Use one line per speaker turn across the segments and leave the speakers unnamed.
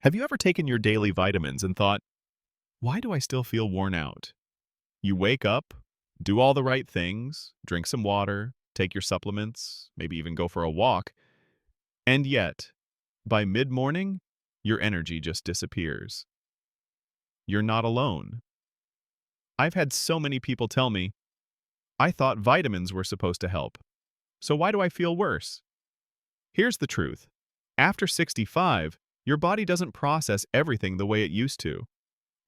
Have you ever taken your daily vitamins and thought, why do I still feel worn out? You wake up, do all the right things, drink some water, take your supplements, maybe even go for a walk, and yet, by mid-morning, your energy just disappears. You're not alone. I've had so many people tell me, I thought vitamins were supposed to help, so why do I feel worse? Here's the truth. After 65, your body doesn't process everything the way it used to.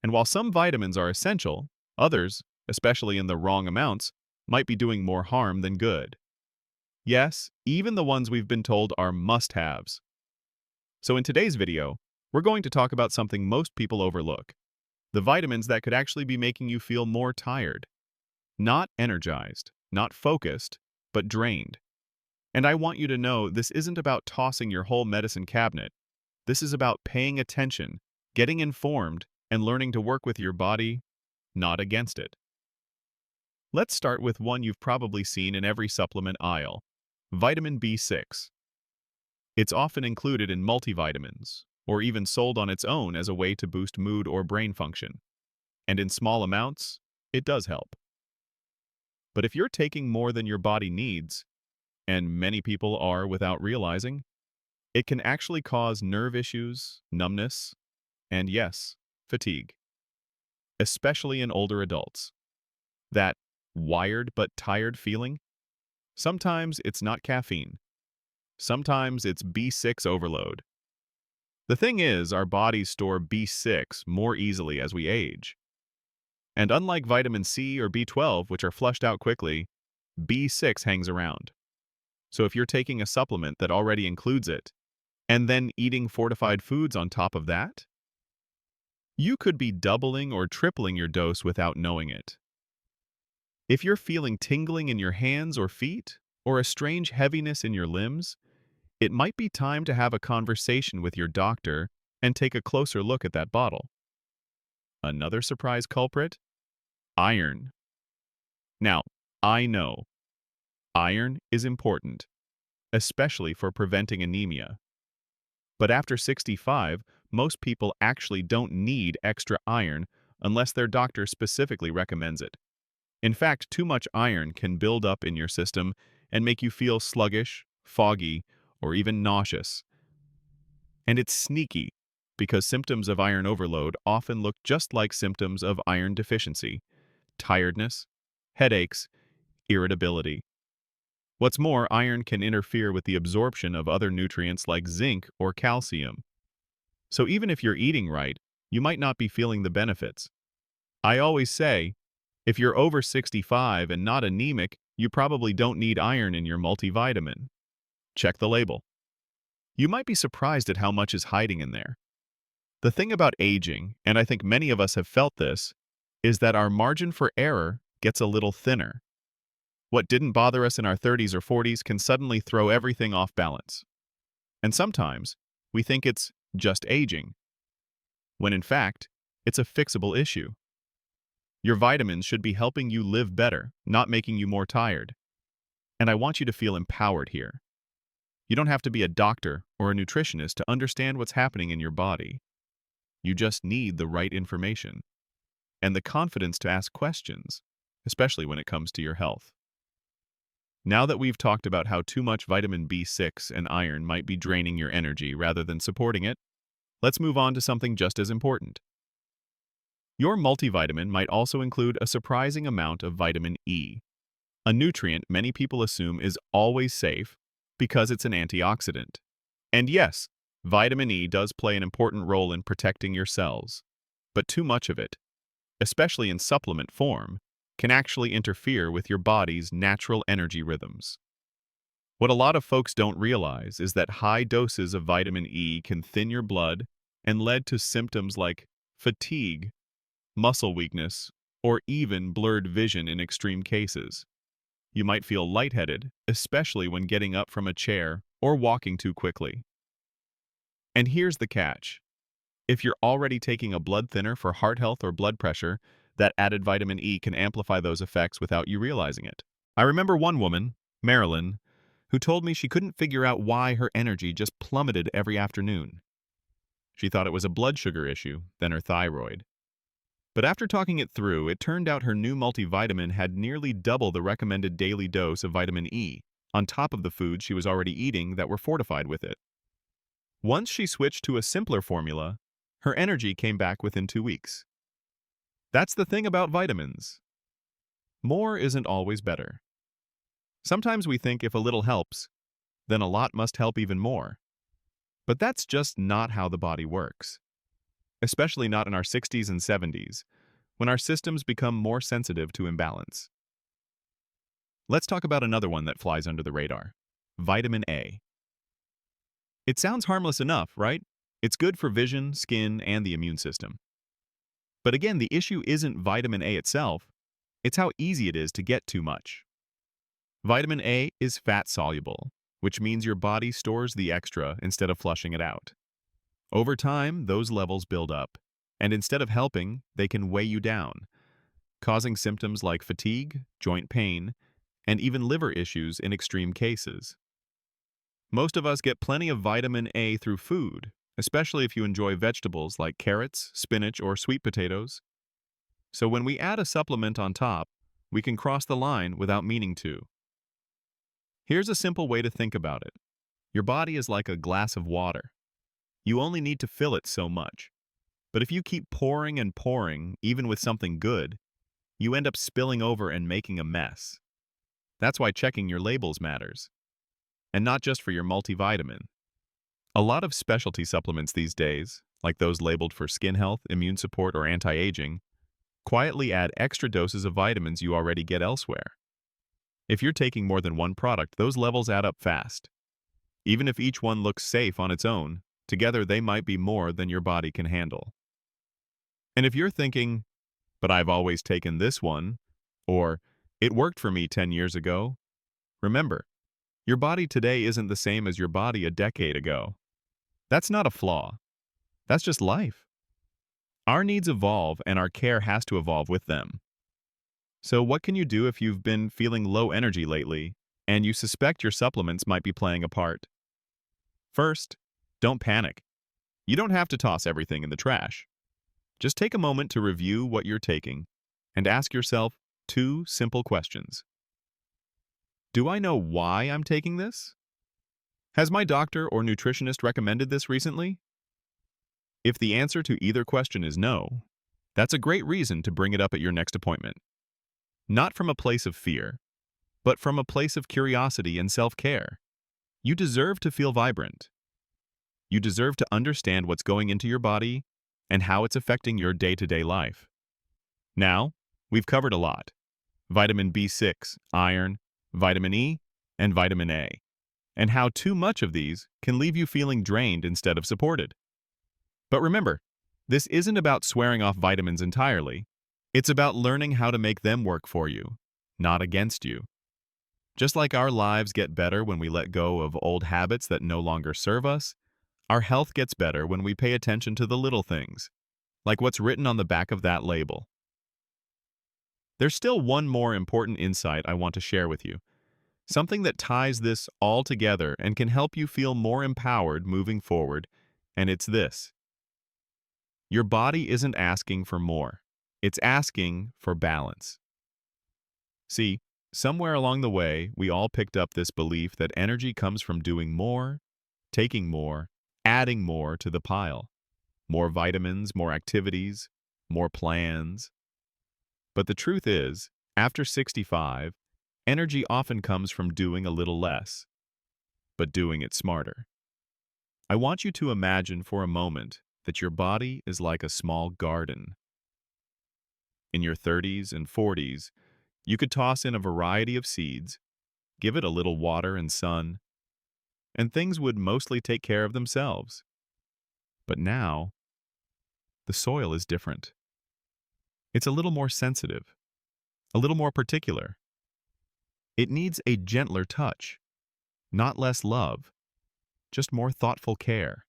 And while some vitamins are essential, others, especially in the wrong amounts, might be doing more harm than good. Yes, even the ones we've been told are must-haves. So in today's video, we're going to talk about something most people overlook. The vitamins that could actually be making you feel more tired. Not energized, not focused, but drained. And I want you to know this isn't about tossing your whole medicine cabinet. This is about paying attention, getting informed, and learning to work with your body, not against it. Let's start with one you've probably seen in every supplement aisle, vitamin B6. It's often included in multivitamins, or even sold on its own as a way to boost mood or brain function. And in small amounts, it does help. But if you're taking more than your body needs, and many people are without realizing, it can actually cause nerve issues, numbness, and yes, fatigue, especially in older adults. That wired but tired feeling? Sometimes it's not caffeine. Sometimes it's B6 overload. The thing is, our bodies store B6 more easily as we age. And unlike vitamin C or B12, which are flushed out quickly, B6 hangs around. So if you're taking a supplement that already includes it, and then eating fortified foods on top of that, you could be doubling or tripling your dose without knowing it. If you're feeling tingling in your hands or feet, or a strange heaviness in your limbs, it might be time to have a conversation with your doctor and take a closer look at that bottle. Another surprise culprit? Iron. Now, I know, iron is important, especially for preventing anemia. But after 65, most people actually don't need extra iron unless their doctor specifically recommends it. In fact, too much iron can build up in your system and make you feel sluggish, foggy, or even nauseous. And it's sneaky, because symptoms of iron overload often look just like symptoms of iron deficiency: tiredness, headaches, irritability. What's more, iron can interfere with the absorption of other nutrients like zinc or calcium. So even if you're eating right, you might not be feeling the benefits. I always say, if you're over 65 and not anemic, you probably don't need iron in your multivitamin. Check the label. You might be surprised at how much is hiding in there. The thing about aging, and I think many of us have felt this, is that our margin for error gets a little thinner. What didn't bother us in our 30s or 40s can suddenly throw everything off balance. And sometimes, we think it's just aging, when in fact, it's a fixable issue. Your vitamins should be helping you live better, not making you more tired. And I want you to feel empowered here. You don't have to be a doctor or a nutritionist to understand what's happening in your body. You just need the right information and the confidence to ask questions, especially when it comes to your health. Now that we've talked about how too much vitamin B6 and iron might be draining your energy rather than supporting it, let's move on to something just as important. Your multivitamin might also include a surprising amount of vitamin E, a nutrient many people assume is always safe because it's an antioxidant. And yes, vitamin E does play an important role in protecting your cells, but too much of it, especially in supplement form, can actually interfere with your body's natural energy rhythms. What a lot of folks don't realize is that high doses of vitamin E can thin your blood and lead to symptoms like fatigue, muscle weakness, or even blurred vision in extreme cases. You might feel lightheaded, especially when getting up from a chair or walking too quickly. And here's the catch. If you're already taking a blood thinner for heart health or blood pressure, that added vitamin E can amplify those effects without you realizing it. I remember one woman, Marilyn, who told me she couldn't figure out why her energy just plummeted every afternoon. She thought it was a blood sugar issue, then her thyroid. But after talking it through, it turned out her new multivitamin had nearly double the recommended daily dose of vitamin E, on top of the foods she was already eating that were fortified with it. Once she switched to a simpler formula, her energy came back within 2 weeks. That's the thing about vitamins. More isn't always better. Sometimes we think if a little helps, then a lot must help even more. But that's just not how the body works. Especially not in our 60s and 70s, when our systems become more sensitive to imbalance. Let's talk about another one that flies under the radar: vitamin A. It sounds harmless enough, right? It's good for vision, skin, and the immune system. But again, the issue isn't vitamin A itself, it's how easy it is to get too much. Vitamin A is fat-soluble, which means your body stores the extra instead of flushing it out. Over time, those levels build up, and instead of helping, they can weigh you down, causing symptoms like fatigue, joint pain, and even liver issues in extreme cases. Most of us get plenty of vitamin A through food, especially if you enjoy vegetables like carrots, spinach, or sweet potatoes. So when we add a supplement on top, we can cross the line without meaning to. Here's a simple way to think about it. Your body is like a glass of water. You only need to fill it so much. But if you keep pouring and pouring, even with something good, you end up spilling over and making a mess. That's why checking your labels matters. And not just for your multivitamin. A lot of specialty supplements these days, like those labeled for skin health, immune support, or anti-aging, quietly add extra doses of vitamins you already get elsewhere. If you're taking more than one product, those levels add up fast. Even if each one looks safe on its own, together they might be more than your body can handle. And if you're thinking, but I've always taken this one, or it worked for me 10 years ago, remember, your body today isn't the same as your body a decade ago. That's not a flaw. That's just life. Our needs evolve and our care has to evolve with them. So what can you do if you've been feeling low energy lately and you suspect your supplements might be playing a part? First, don't panic. You don't have to toss everything in the trash. Just take a moment to review what you're taking and ask yourself 2 simple questions. Do I know why I'm taking this? Has my doctor or nutritionist recommended this recently? If the answer to either question is no, that's a great reason to bring it up at your next appointment. Not from a place of fear, but from a place of curiosity and self-care. You deserve to feel vibrant. You deserve to understand what's going into your body and how it's affecting your day-to-day life. Now, we've covered a lot: vitamin B6, iron, vitamin E, and vitamin A, and how too much of these can leave you feeling drained instead of supported. But remember, this isn't about swearing off vitamins entirely. It's about learning how to make them work for you, not against you. Just like our lives get better when we let go of old habits that no longer serve us, our health gets better when we pay attention to the little things, like what's written on the back of that label. There's still one more important insight I want to share with you, something that ties this all together and can help you feel more empowered moving forward, and it's this. Your body isn't asking for more. It's asking for balance. See, somewhere along the way, we all picked up this belief that energy comes from doing more, taking more, adding more to the pile. More vitamins, more activities, more plans. But the truth is, after 65, energy often comes from doing a little less, but doing it smarter. I want you to imagine for a moment that your body is like a small garden. In your 30s and 40s, you could toss in a variety of seeds, give it a little water and sun, and things would mostly take care of themselves. But now, the soil is different. It's a little more sensitive, a little more particular. It needs a gentler touch, not less love, just more thoughtful care.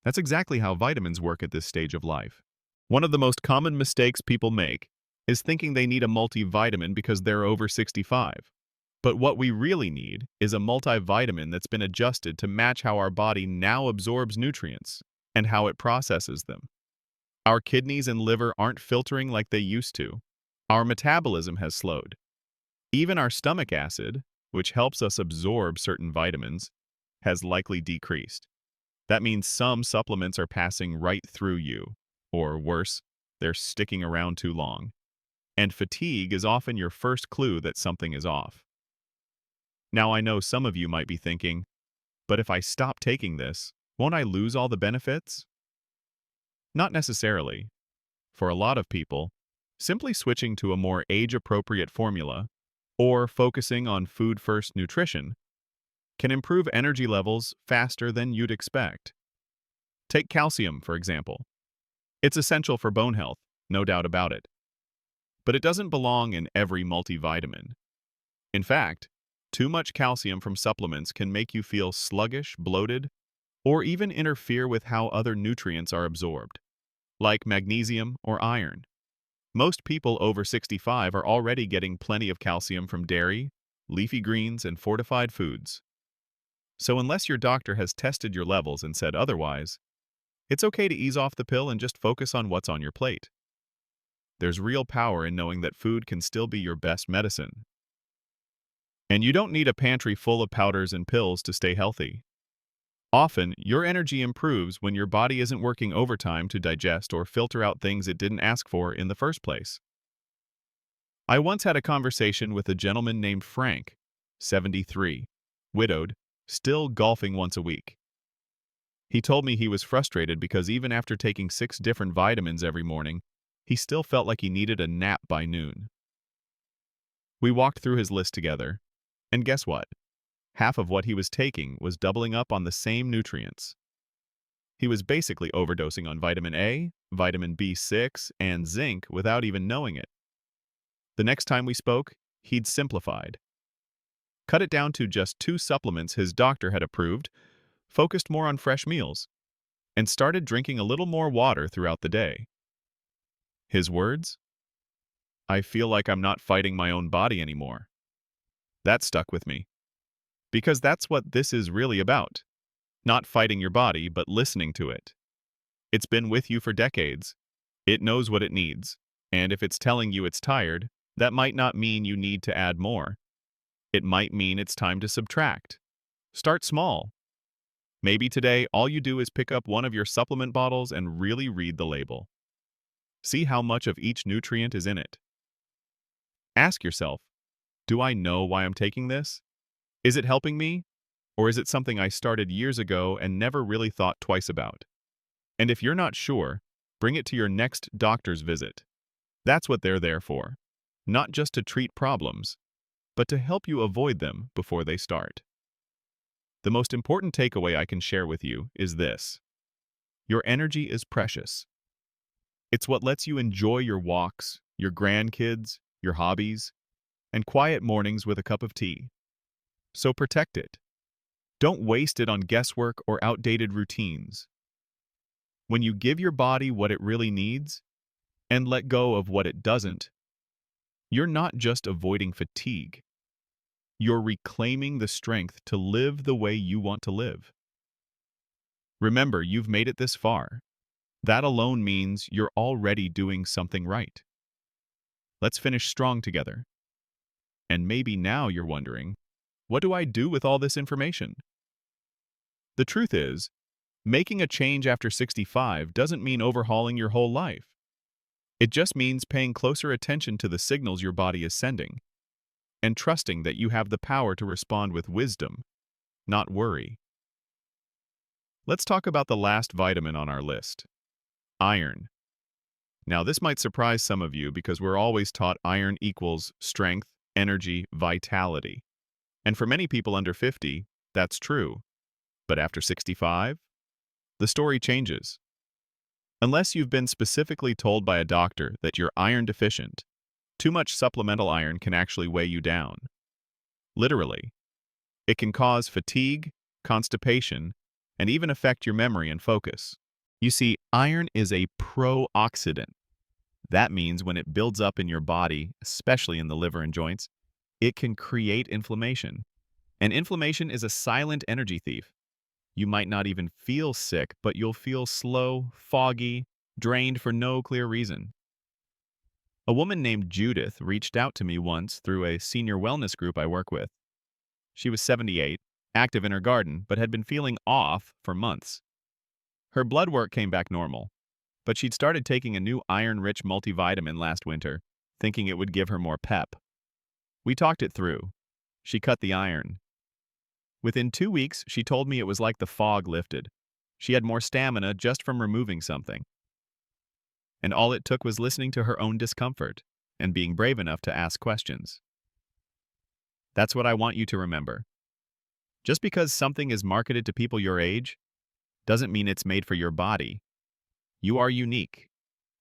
That's exactly how vitamins work at this stage of life. One of the most common mistakes people make is thinking they need a multivitamin because they're over 65. But what we really need is a multivitamin that's been adjusted to match how our body now absorbs nutrients and how it processes them. Our kidneys and liver aren't filtering like they used to. Our metabolism has slowed. Even our stomach acid, which helps us absorb certain vitamins, has likely decreased. That means some supplements are passing right through you, or worse, they're sticking around too long. And fatigue is often your first clue that something is off. Now, I know some of you might be thinking, but if I stop taking this, won't I lose all the benefits? Not necessarily. For a lot of people, simply switching to a more age-appropriate formula or focusing on food-first nutrition can improve energy levels faster than you'd expect. Take calcium, for example. It's essential for bone health, no doubt about it. But it doesn't belong in every multivitamin. In fact, too much calcium from supplements can make you feel sluggish, bloated, or even interfere with how other nutrients are absorbed, like magnesium or iron. Most people over 65 are already getting plenty of calcium from dairy, leafy greens, and fortified foods. So unless your doctor has tested your levels and said otherwise, it's okay to ease off the pill and just focus on what's on your plate. There's real power in knowing that food can still be your best medicine. And you don't need a pantry full of powders and pills to stay healthy. Often, your energy improves when your body isn't working overtime to digest or filter out things it didn't ask for in the first place. I once had a conversation with a gentleman named Frank, 73, widowed, still golfing once a week. He told me he was frustrated because even after taking 6 different vitamins every morning, he still felt like he needed a nap by noon. We walked through his list together, and guess what? Half of what he was taking was doubling up on the same nutrients. He was basically overdosing on vitamin A, vitamin B6, and zinc without even knowing it. The next time we spoke, he'd simplified. Cut it down to just 2 supplements his doctor had approved, focused more on fresh meals, and started drinking a little more water throughout the day. His words? "I feel like I'm not fighting my own body anymore." That stuck with me. Because that's what this is really about. Not fighting your body, but listening to it. It's been with you for decades. It knows what it needs. And if it's telling you it's tired, that might not mean you need to add more. It might mean it's time to subtract. Start small. Maybe today all you do is pick up one of your supplement bottles and really read the label. See how much of each nutrient is in it. Ask yourself, do I know why I'm taking this? Is it helping me? Or is it something I started years ago and never really thought twice about? And if you're not sure, bring it to your next doctor's visit. That's what they're there for. Not just to treat problems, but to help you avoid them before they start. The most important takeaway I can share with you is this. Your energy is precious. It's what lets you enjoy your walks, your grandkids, your hobbies, and quiet mornings with a cup of tea. So protect it. Don't waste it on guesswork or outdated routines. When you give your body what it really needs and let go of what it doesn't, you're not just avoiding fatigue. You're reclaiming the strength to live the way you want to live. Remember, you've made it this far. That alone means you're already doing something right. Let's finish strong together. And maybe now you're wondering, what do I do with all this information? The truth is, making a change after 65 doesn't mean overhauling your whole life. It just means paying closer attention to the signals your body is sending and trusting that you have the power to respond with wisdom, not worry. Let's talk about the last vitamin on our list, iron. Now, this might surprise some of you because we're always taught iron equals strength, energy, vitality. And for many people under 50, that's true. But after 65, the story changes. Unless you've been specifically told by a doctor that you're iron deficient, too much supplemental iron can actually weigh you down. Literally. It can cause fatigue, constipation, and even affect your memory and focus. You see, iron is a pro-oxidant. That means when it builds up in your body, especially in the liver and joints, it can create inflammation. And inflammation is a silent energy thief. You might not even feel sick, but you'll feel slow, foggy, drained for no clear reason. A woman named Judith reached out to me once through a senior wellness group I work with. She was 78, active in her garden, but had been feeling off for months. Her blood work came back normal, but she'd started taking a new iron-rich multivitamin last winter, thinking it would give her more pep. We talked it through. She cut the iron. Within 2 weeks, she told me it was like the fog lifted. She had more stamina just from removing something. And all it took was listening to her own discomfort and being brave enough to ask questions. That's what I want you to remember. Just because something is marketed to people your age doesn't mean it's made for your body. You are unique.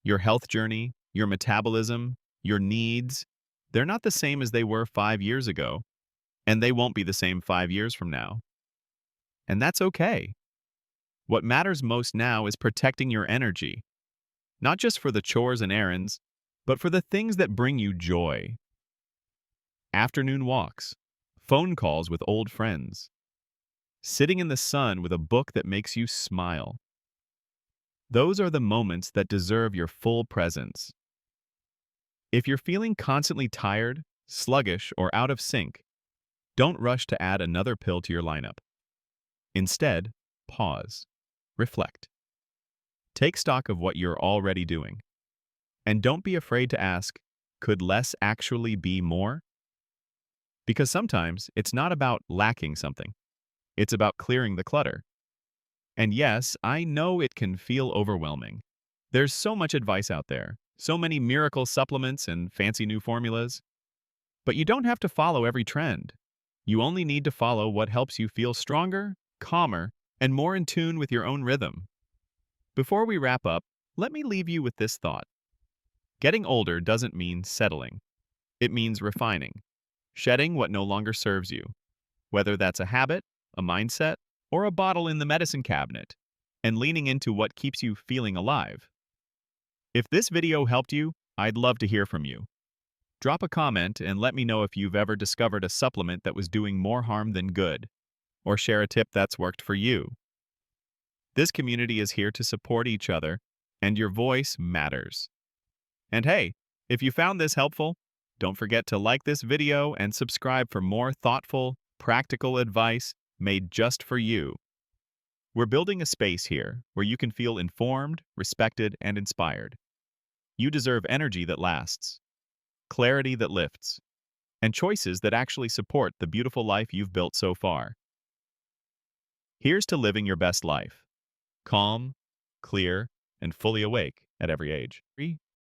Your health journey, your metabolism, your needs, they're not the same as they were 5 years ago, and they won't be the same 5 years from now. And that's okay. What matters most now is protecting your energy, not just for the chores and errands, but for the things that bring you joy. Afternoon walks, phone calls with old friends, sitting in the sun with a book that makes you smile. Those are the moments that deserve your full presence. If you're feeling constantly tired, sluggish, or out of sync, don't rush to add another pill to your lineup. Instead, pause, reflect. Take stock of what you're already doing. And don't be afraid to ask, could less actually be more? Because sometimes it's not about lacking something. It's about clearing the clutter. And yes, I know it can feel overwhelming. There's so much advice out there, so many miracle supplements and fancy new formulas. But you don't have to follow every trend. You only need to follow what helps you feel stronger, calmer, and more in tune with your own rhythm. Before we wrap up, let me leave you with this thought. Getting older doesn't mean settling. It means refining, shedding what no longer serves you, whether that's a habit, a mindset, or a bottle in the medicine cabinet, and leaning into what keeps you feeling alive. If this video helped you, I'd love to hear from you. Drop a comment and let me know if you've ever discovered a supplement that was doing more harm than good, or share a tip that's worked for you. This community is here to support each other, and your voice matters. And hey, if you found this helpful, don't forget to like this video and subscribe for more thoughtful, practical advice made just for you. We're building a space here where you can feel informed, respected, and inspired. You deserve energy that lasts, clarity that lifts, and choices that actually support the beautiful life you've built so far. Here's to living your best life. Calm, clear, and fully awake at every age.